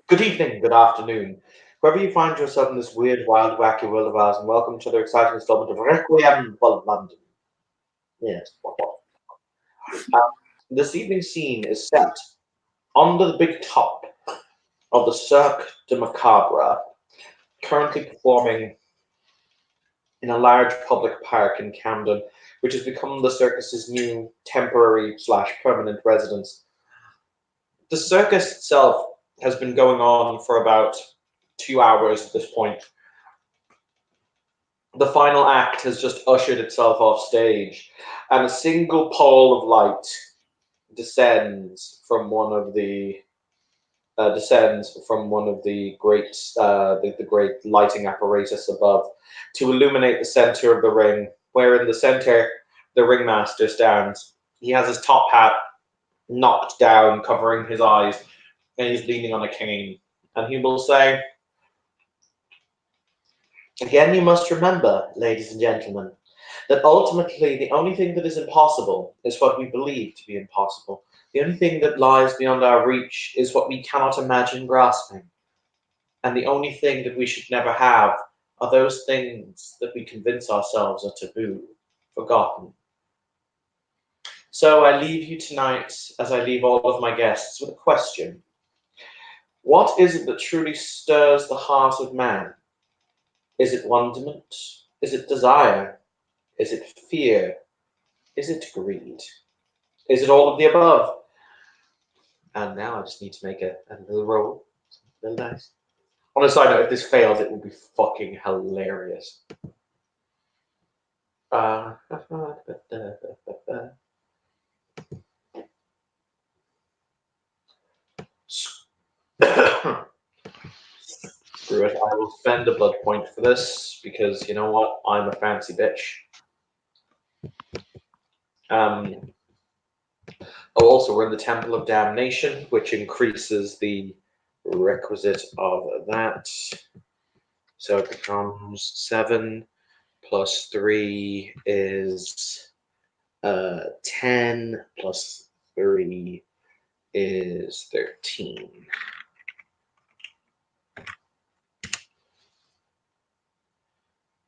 Good evening, good afternoon. Wherever you find yourself in this weird, wild, wacky world of ours, and welcome to the exciting installment of Requiem for London. Yes. Uh, this evening's scene is set under the big top of the Cirque de Macabre, currently performing in a large public park in Camden, which has become the circus's new temporary slash permanent residence. The circus itself has been going on for about 2 hours at this point. The final act has just ushered itself off stage, and a single pole of light descends from one of the the great lighting apparatus above to illuminate the center of the ring, where in the center the ringmaster stands. He has his top hat knocked down, covering his eyes, and he's leaning on a cane. And he will say, "Again, you must remember, ladies and gentlemen, that ultimately the only thing that is impossible is what we believe to be impossible. The only thing that lies beyond our reach is what we cannot imagine grasping. And the only thing that we should never have are those things that we convince ourselves are taboo, forgotten. So I leave you tonight, as I leave all of my guests, with a question. What is it that truly stirs the heart of man? Is it wonderment? Is it desire? Is it fear? Is it greed? Is it all of the above?" And now I just need to make a little roll. A little dice. On a side note, if this fails, it will be fucking hilarious. Screw it, I will spend a blood point for this because you know what? I'm a fancy bitch. Oh, also, we're in the Temple of Damnation, which increases the requisite of that. So it becomes 7 plus 3 is 10 plus 3 is 13.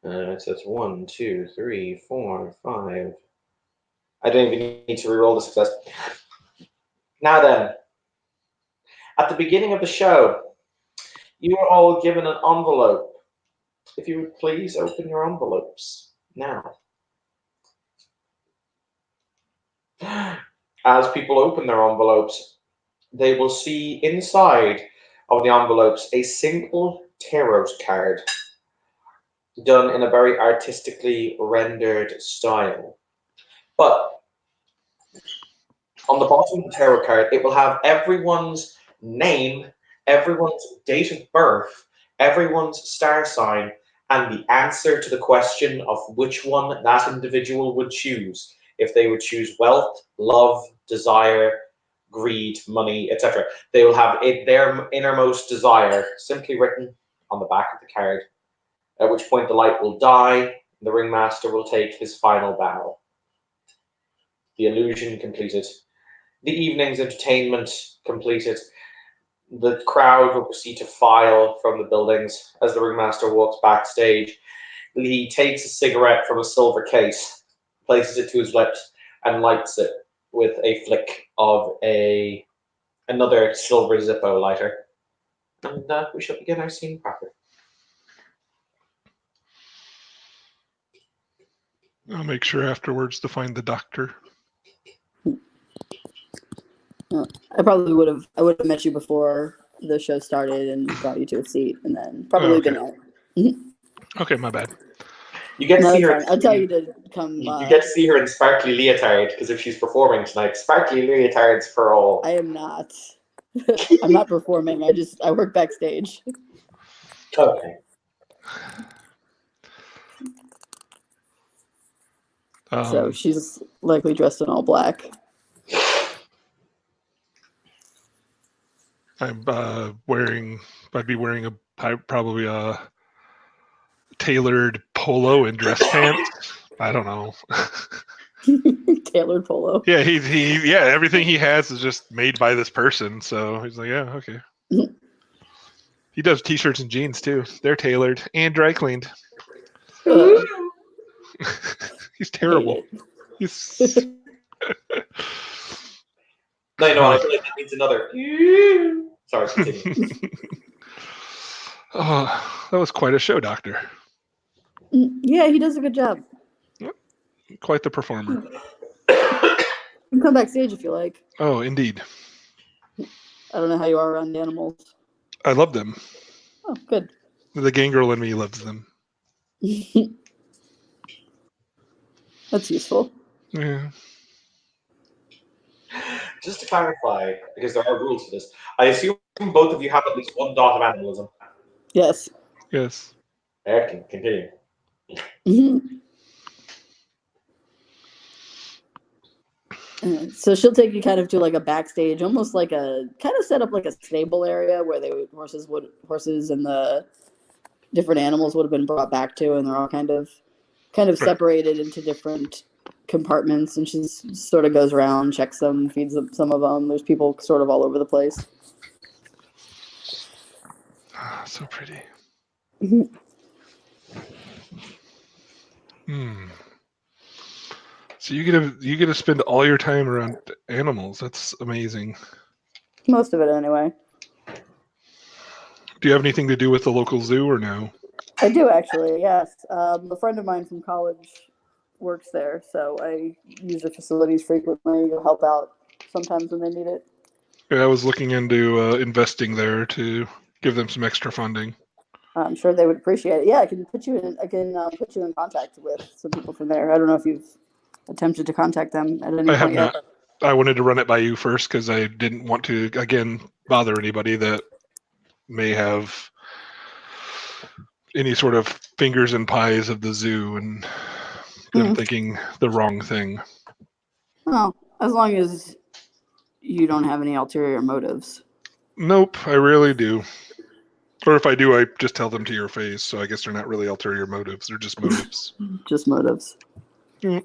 So it's 1, 2, 3, 4, 5. I don't even need to reroll the success. Now then, at the beginning of the show, you were all given an envelope. If you would please open your envelopes now. As people open their envelopes, they will see inside of the envelopes a single tarot card done in a very artistically rendered style. But on the bottom of the tarot card, it will have everyone's name, everyone's date of birth, everyone's star sign, and the answer to the question of which one that individual would choose. If they would choose wealth, love, desire, greed, money, etc. They will have their innermost desire simply written on the back of the card, at which point the light will die, and the ringmaster will take his final bow. The illusion completed. The evening's entertainment completed. The crowd will proceed to file from the buildings as the ringmaster walks backstage. He takes a cigarette from a silver case, places it to his lips, and lights it with a flick of another silver Zippo lighter. And we shall begin our scene proper. I'll make sure afterwards to find the doctor. I probably would have met you before the show started and brought you to a seat, and then probably been out. Okay, my bad. You get to see her. I'll tell you to come. You get to see her in sparkly leotard because if she's performing tonight, sparkly leotards for all. I am not. I'm not performing. I work backstage. Okay. So she's likely dressed in all black. I'd be wearing probably a tailored polo and dress pants. I don't know. Tailored polo. Yeah, everything he has is just made by this person. So he's like, yeah, okay. He does t-shirts and jeans too. They're tailored and dry cleaned. Ugh, He's I hate terrible. it. He's No, you know what? I feel like that needs another. Sorry, continue. Oh, that was quite a show, Doctor. Yeah, he does a good job. Quite the performer. You can come backstage if you like. Oh, indeed. I don't know how you are around the animals. I love them. Oh, good. The gangrel in me loves them. That's useful. Yeah. Just to clarify, because there are rules for this, I assume both of you have at least one dot of animalism. Yes. Yes. Okay, continue. So she'll take you kind of to like a backstage, almost like a kind of set up like a stable area where horses and the different animals would have been brought back to, and they're all kind of separated into different compartments. And she sort of goes around, checks them, feeds them, some of them. There's people sort of all over the place. Ah, so pretty. So you get to spend all your time around animals. That's amazing. Most of it, anyway. Do you have anything to do with the local zoo or no? I do actually. Yes, a friend of mine from college works there, so I use the facilities frequently to help out sometimes when they need it. Yeah, I was looking into investing there to give them some extra funding. I'm sure they would appreciate it. Yeah, I can put you in contact with some people from there. I don't know if you've attempted to contact them at any I have point yet. not. I wanted to run it by you first because I didn't want to, again, bother anybody that may have any sort of fingers and pies of the zoo and them thinking the wrong thing. Well, as long as you don't have any ulterior motives. Nope, I really do. Or if I do, I just tell them to your face. So I guess they're not really ulterior motives. They're just motives. Just motives. Mm.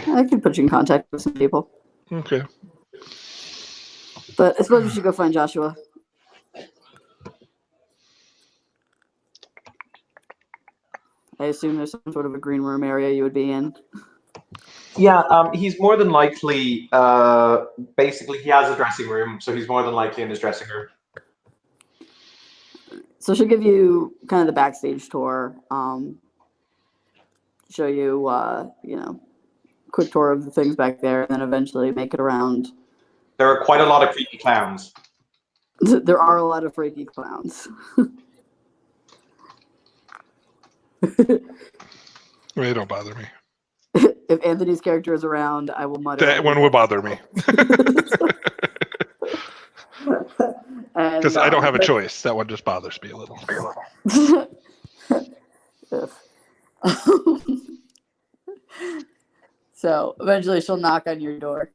I could put you in contact with some people. Okay. But I suppose we should go find Joshua. I assume there's some sort of a green room area you would be in. Yeah, he's more than likely, basically, he has a dressing room, so he's more than likely in his dressing room. So she'll give you kind of the backstage tour, show you, quick tour of the things back there, and then eventually make it around. There are quite a lot of creepy clowns. There are a lot of freaky clowns. They don't bother me. If Anthony's character is around, I will mutter. That one would bother me. Because I don't have a choice. That one just bothers me a little. So eventually she'll knock on your door.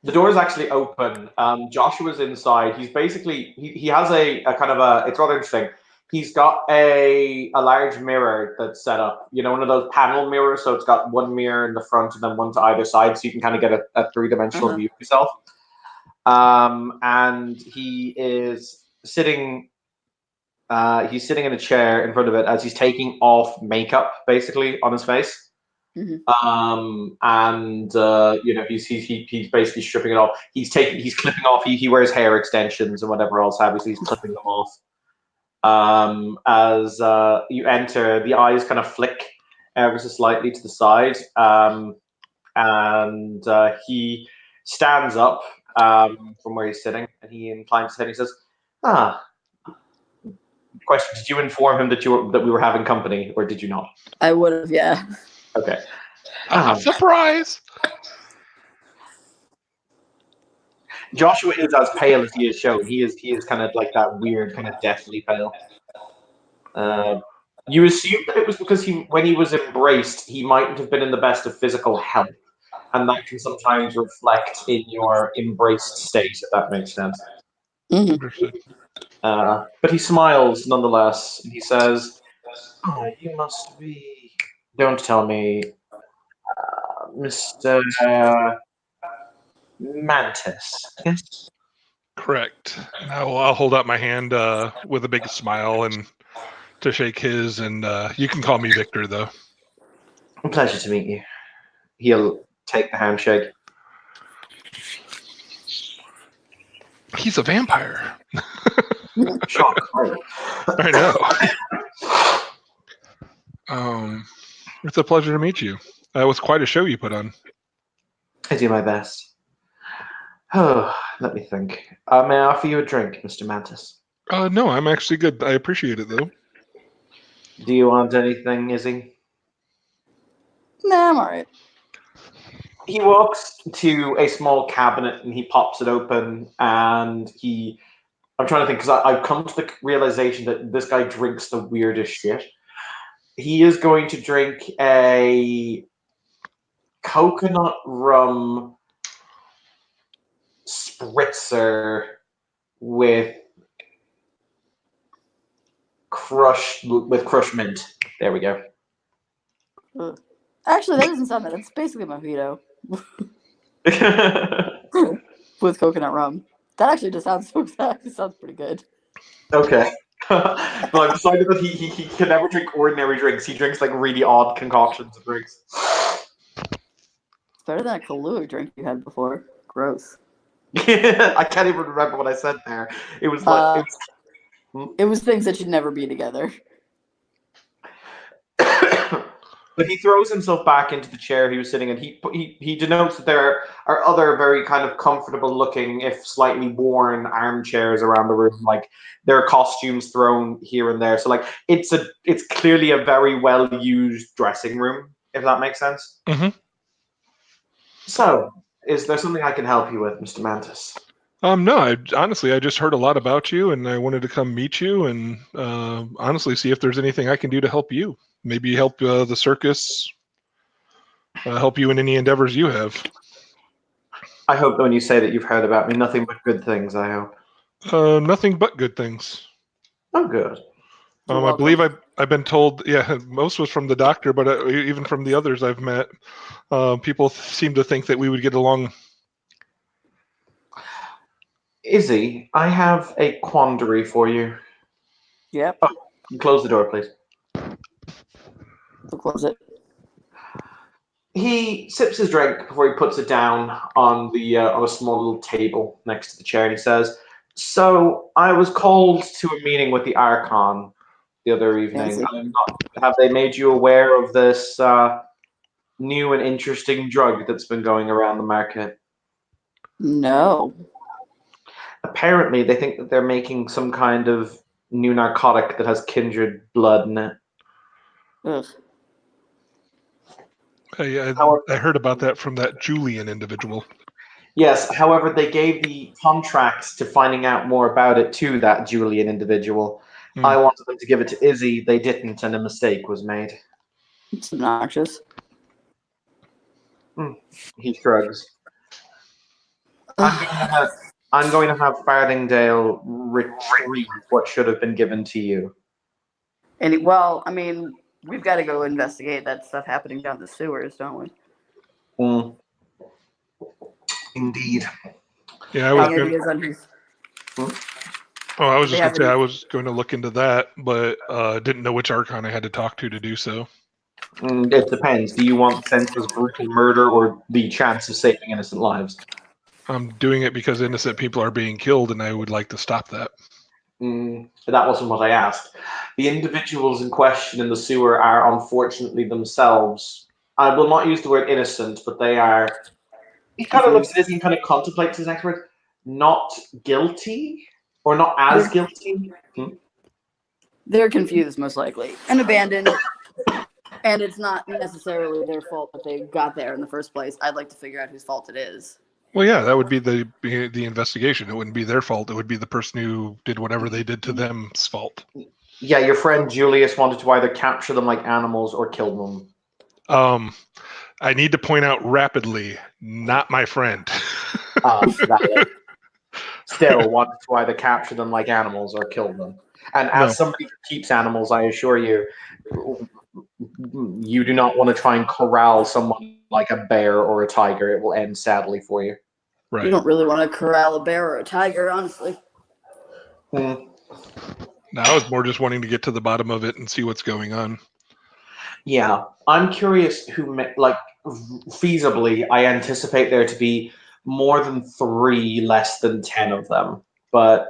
The door is actually open. Joshua's inside. He's basically, he has a kind of a, it's rather interesting. He's got a large mirror that's set up, one of those panel mirrors. So it's got one mirror in the front and then one to either side. So you can kind of get a three-dimensional view of yourself. And he is sitting, he's sitting in a chair in front of it as he's taking off makeup basically on his face. And he's basically stripping it off. He's clipping off. He wears hair extensions and whatever else have you. So he's clipping them off. As you enter, the eyes kind of flick ever so slightly to the side, and he stands up from where he's sitting, and he inclines his head. And he says, question: did you inform him that we were having company, or did you not? I would have, yeah. Okay. Surprise! Joshua is as pale as he is shown. He is kind of like that weird, kind of deathly pale. You assume that it was because when he was embraced, he mightn't have been in the best of physical health, and that can sometimes reflect in your embraced state, if that makes sense. But he smiles nonetheless, and he says, "Oh, you must be. Don't tell me, Mr. Mantis. Yes. Correct. And I'll hold out my hand with a big smile and to shake his, and you can call me Victor, though. A pleasure to meet you. He'll take the handshake. He's a vampire. Shock. I know. It's a pleasure to meet you. That was quite a show you put on. I do my best. Oh, let me think. May I offer you a drink, Mr. Mantis? No, I'm actually good. I appreciate it, though. Do you want anything, Izzy? Nah, I'm alright. He walks to a small cabinet and he pops it open and I'm trying to think because I've come to the realization that this guy drinks the weirdest shit. He is going to drink a coconut rum spritzer with crushed mint. There we go. Actually, that doesn't sound bad. It's basically mojito with coconut rum. That actually just sounds pretty good. Okay. No, I've decided that he can never drink ordinary drinks. He drinks like really odd concoctions of drinks. It's better than a Kahlua drink you had before. Gross. I can't even remember what I said there. It was like it was things that should never be together. But he throws himself back into the chair he was sitting in. He denotes that there are other very kind of comfortable looking, if slightly worn, armchairs around the room. Like there are costumes thrown here and there. So like it's clearly a very well used dressing room, if that makes sense. Mm-hmm. So, is there something I can help you with, Mr. Mantis? No, I just heard a lot about you, and I wanted to come meet you and honestly see if there's anything I can do to help you. Maybe help the circus, help you in any endeavors you have. I hope that when you say that you've heard about me, nothing but good things, I hope. Nothing but good things. Oh, good. I believe I've been told, yeah, most was from the doctor, but even from the others I've met, people seem to think that we would get along. Izzy, I have a quandary for you. Yep. Oh, close the door, please. We'll close it. He sips his drink before he puts it down on a small little table next to the chair, and he says, "So I was called to a meeting with the Archon the other evening. Have they made you aware of this new and interesting drug that's been going around the market?" No. Apparently, they think that they're making some kind of new narcotic that has kindred blood in it. Ugh. I heard about that from that Julian individual. Yes, however, they gave the contracts to finding out more about it to that Julian individual. I wanted them to give it to Izzy. They didn't, and a mistake was made. It's obnoxious. He shrugs. I'm going to have Farthingdale retrieve what should have been given to you. And well, I mean, we've got to go investigate that stuff happening down the sewers, don't we? Indeed. Yeah, I was going to look into that, but didn't know which Archon I had to talk to do so. It depends. Do you want senseless brutal murder or the chance of saving innocent lives? I'm doing it because innocent people are being killed, and I would like to stop that. That wasn't what I asked. The individuals in question in the sewer are unfortunately themselves. I will not use the word innocent, but they are. He kind of looks at this and kind of contemplates his next word. Not guilty, or not as guilty. They're confused, most likely, and abandoned. And it's not necessarily their fault that they got there in the first place. I'd like to figure out whose fault it is. Well, yeah, that would be the investigation. It wouldn't be their fault. It would be the person who did whatever they did to them's fault. Yeah, your friend Julius wanted to either capture them like animals or kill them. I need to point out rapidly, not my friend. Still wanted to either capture them like animals or kill them. And as somebody who keeps animals, I assure you, you do not want to try and corral someone like a bear or a tiger. It will end sadly for you. Right. You don't really want to corral a bear or a tiger, honestly. Hmm. No, I was more just wanting to get to the bottom of it and see what's going on. Yeah, I'm curious feasibly, I anticipate there to be more than 3, less than 10 of them. But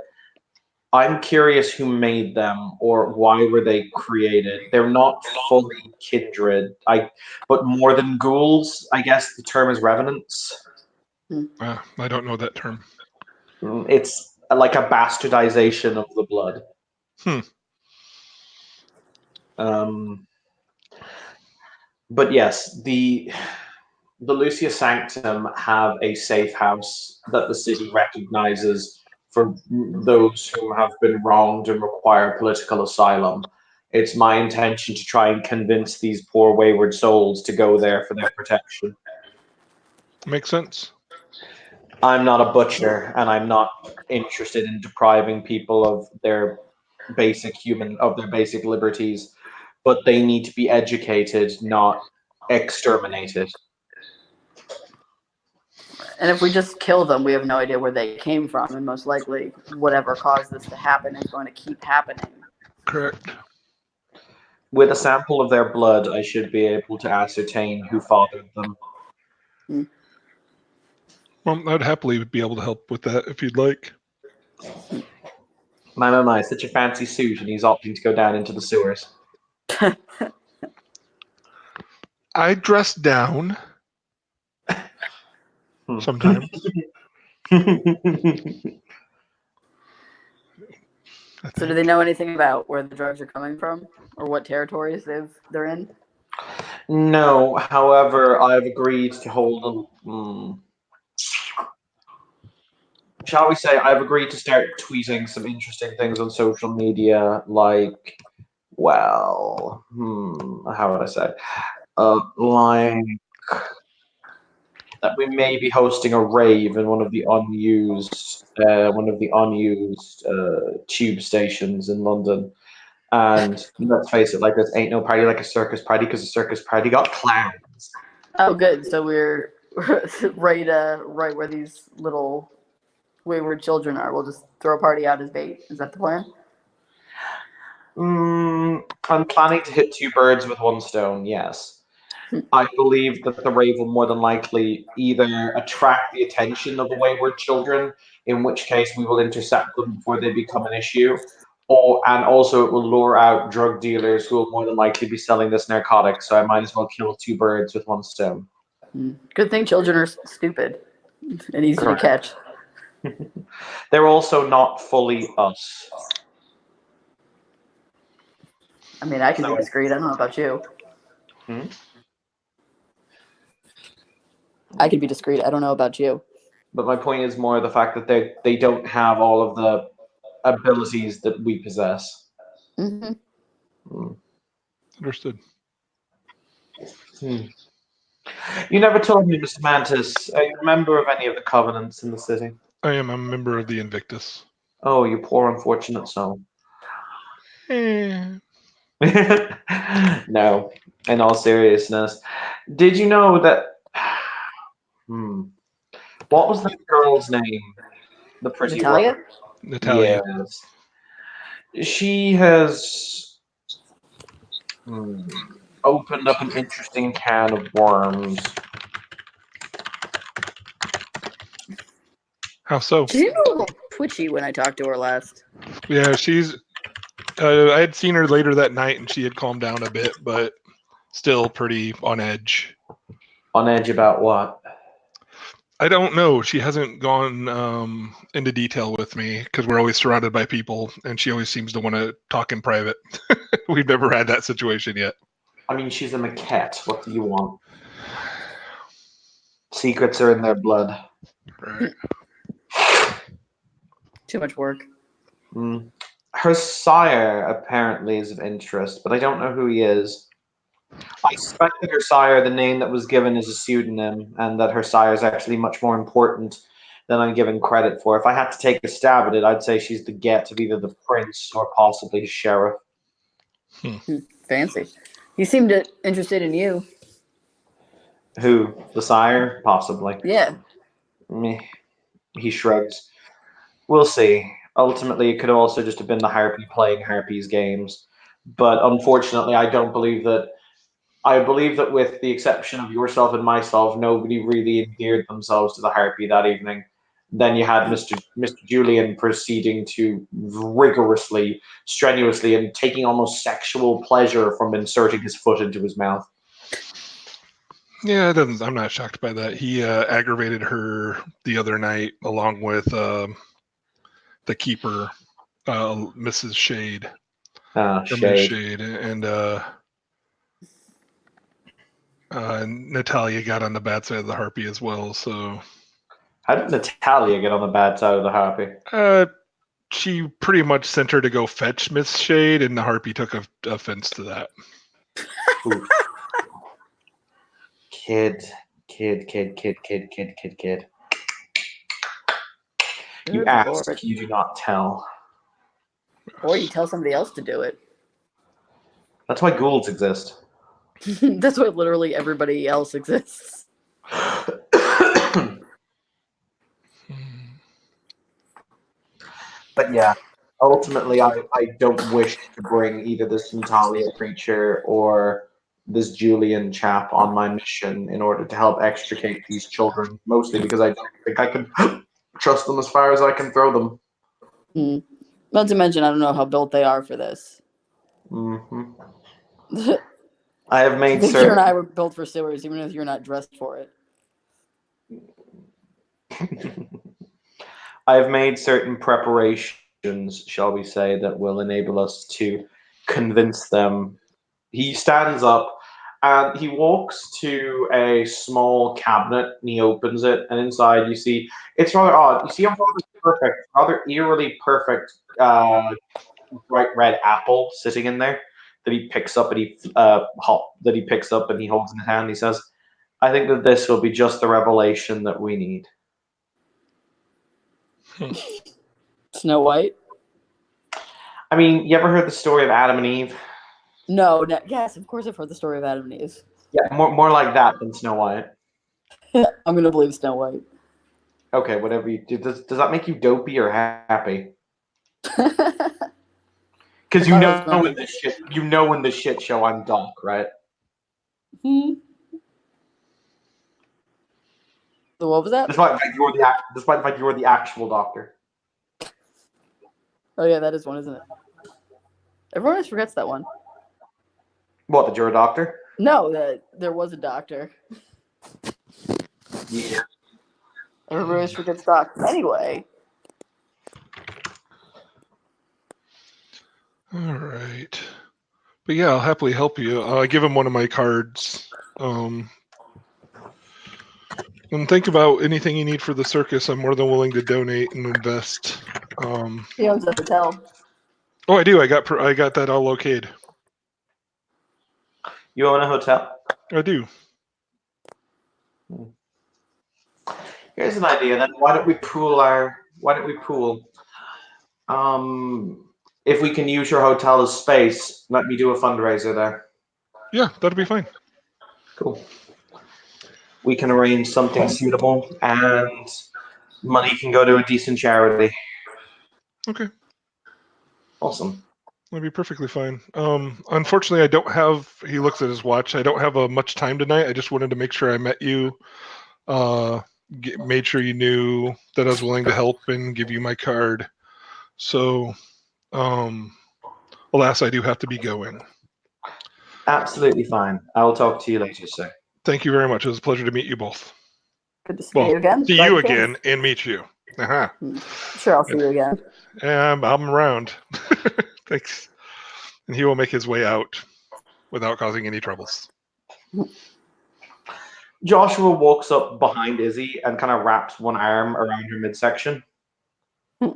I'm curious who made them or why were they created. They're not fully kindred. But more than ghouls, I guess the term is revenants. I don't know that term. It's like a bastardization of the blood. Hmm. But yes, the Lucia Sanctum have a safe house that the city recognizes for those who have been wronged and require political asylum. It's my intention to try and convince these poor wayward souls to go there for their protection. Makes sense. I'm not a butcher, and I'm not interested in depriving people of their basic liberties, but they need to be educated, not exterminated. And if we just kill them, we have no idea where they came from, and most likely whatever caused this to happen is going to keep happening. Correct. With a sample of their blood, I should be able to ascertain who fathered them. Well, I'd happily be able to help with that if you'd like. My, such a fancy suit, and he's opting to go down into the sewers. I dress down sometimes. So do they know anything about where the drugs are coming from or what territories they're in? No, however, I've agreed to hold shall we say, I've agreed to start tweeting some interesting things on social media, like, well, how would I say? Like that we may be hosting a rave in one of the unused tube stations in London. And let's face it, like this ain't no party like a circus party because a circus party got clowns. Oh, good. So we're right where these little wayward children are. We'll just throw a party out as bait. Is that the plan? I'm planning to hit 2 birds with 1 stone, yes. I believe that the rave will more than likely either attract the attention of the wayward children, in which case we will intercept them before they become an issue, and also it will lure out drug dealers who will more than likely be selling this narcotic, so I might as well kill 2 birds with 1 stone. Good thing children are stupid and easy to catch. They're also not fully us. I mean, I can be discreet. I don't know about you. I can be discreet. I don't know about you. But my point is more the fact that they don't have all of the abilities that we possess. Understood. You never told me, Mr. Mantis, are you a member of any of the covenants in the city? I am a member of the Invictus. Oh, you poor unfortunate soul. No, in all seriousness. Did you know that... What was that girl's name? The pretty Natalia? one. Natalia. Yes. She has opened up an interesting can of worms. How so? She seemed a little twitchy when I talked to her last. Yeah, she's. I had seen her later that night, and she had calmed down a bit, but still pretty on edge. On edge about what? I don't know. She hasn't gone into detail with me because we're always surrounded by people, and she always seems to want to talk in private. We've never had that situation yet. I mean, she's a maquette. What do you want? Secrets are in their blood. Right. Too much work. Her sire apparently is of interest, but I don't know who he is. I suspect that her sire, the name that was given, is a pseudonym, and that her sire is actually much more important than I'm given credit for. If I had to take a stab at it, I'd say she's the get of either the prince or possibly the sheriff. Fancy. He seemed interested in you. Who? The sire? Possibly. Yeah. Meh. He shrugs. We'll see. Ultimately, it could also just have been the Harpy playing Harpy's games. But unfortunately, I don't believe that. I believe that, with the exception of yourself and myself, nobody really endeared themselves to the Harpy that evening. Then you had Mr. Julian proceeding to rigorously, strenuously, and taking almost sexual pleasure from inserting his foot into his mouth. Yeah, it doesn't. I'm not shocked by that. He aggravated her the other night, along with the keeper, Mrs. Shade, or Ms. Shade. Shade, and Natalia got on the bad side of the Harpy as well. So How did Natalia get on the bad side of the Harpy? she pretty much sent her to go fetch Miss Shade, and the Harpy took offense to that. Oof. Kid. You Good ask, Lord. you do not tell. Or you tell somebody else to do it. That's why ghouls exist. That's why literally everybody else exists. But yeah, ultimately, I don't wish to bring either this Natalia creature or this Julian chap on my mission in order to help extricate these children, mostly because I don't think I can trust them as far as I can throw them. Not to mention, I don't know how built they are for this. Hmm. I I have made think you certain. and I were built for sewers, even if you're not dressed for it. I have made certain preparations, shall we say, that will enable us to convince them. He stands up and he walks to a small cabinet and he opens it, and inside you see it's rather odd. You see a rather eerily perfect bright red apple sitting in there that he picks up and he picks up and he holds in his hand. He says, "I think that this will be just the revelation that we need." Snow White? I mean, you ever heard the story of Adam and Eve? No. Yes, of course I've heard the story of Adam and Eve. Yeah, more like that than Snow White. I'm going to believe Snow White. Okay, whatever you do. Does that make you dopey or happy? Because I was going to. you know when this shit show I'm Doc, right? So what was that? Despite the fact you're the actual doctor. Oh yeah, that is one, isn't it? Everyone always forgets that one. What, that you're a doctor? No, that there was a doctor. Yeah. Everyone always forgets doctor. Anyway. All right. But yeah, I'll happily help you. I give him one of my cards. And think about anything you need for the circus. I'm more than willing to donate and invest. He owns a hotel. Oh, I do. I got that all okayed. You own a hotel? I do. Here's an idea then. Why don't we pool? If we can use your hotel as space, let me do a fundraiser there. Yeah, that'll be fine. Cool. We can arrange something suitable, and money can go to a decent charity. Okay. Awesome. That'd be perfectly fine. Unfortunately, I don't have. He looks at his watch. I don't have much time tonight. I just wanted to make sure I met you. Made sure you knew that I was willing to help and give you my card. So, alas, I do have to be going. Absolutely fine. I will talk to you later, sir. Thank you very much. It was a pleasure to meet you both. Good to see you again. See you again and meet you. Uh-huh. Sure, I'll see you again. I'm around. Thanks. And he will make his way out without causing any troubles. Joshua walks up behind Izzy and kind of wraps one arm around her midsection. Good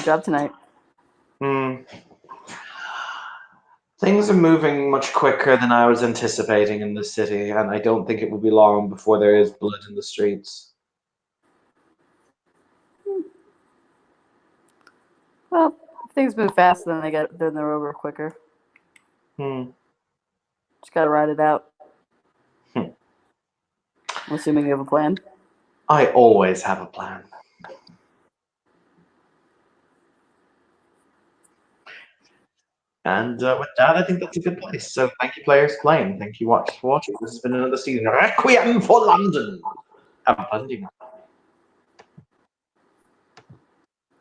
job tonight. Things are moving much quicker than I was anticipating in the city, and I don't think it will be long before there is blood in the streets. Well, if things move fast, then they're over quicker. Just gotta ride it out. I'm assuming you have a plan. I always have a plan. And with that, I think that's a good place. So thank you, players, for playing. Thank you, watch, for watching. This has been another season of Requiem for London. Have a pleasant evening.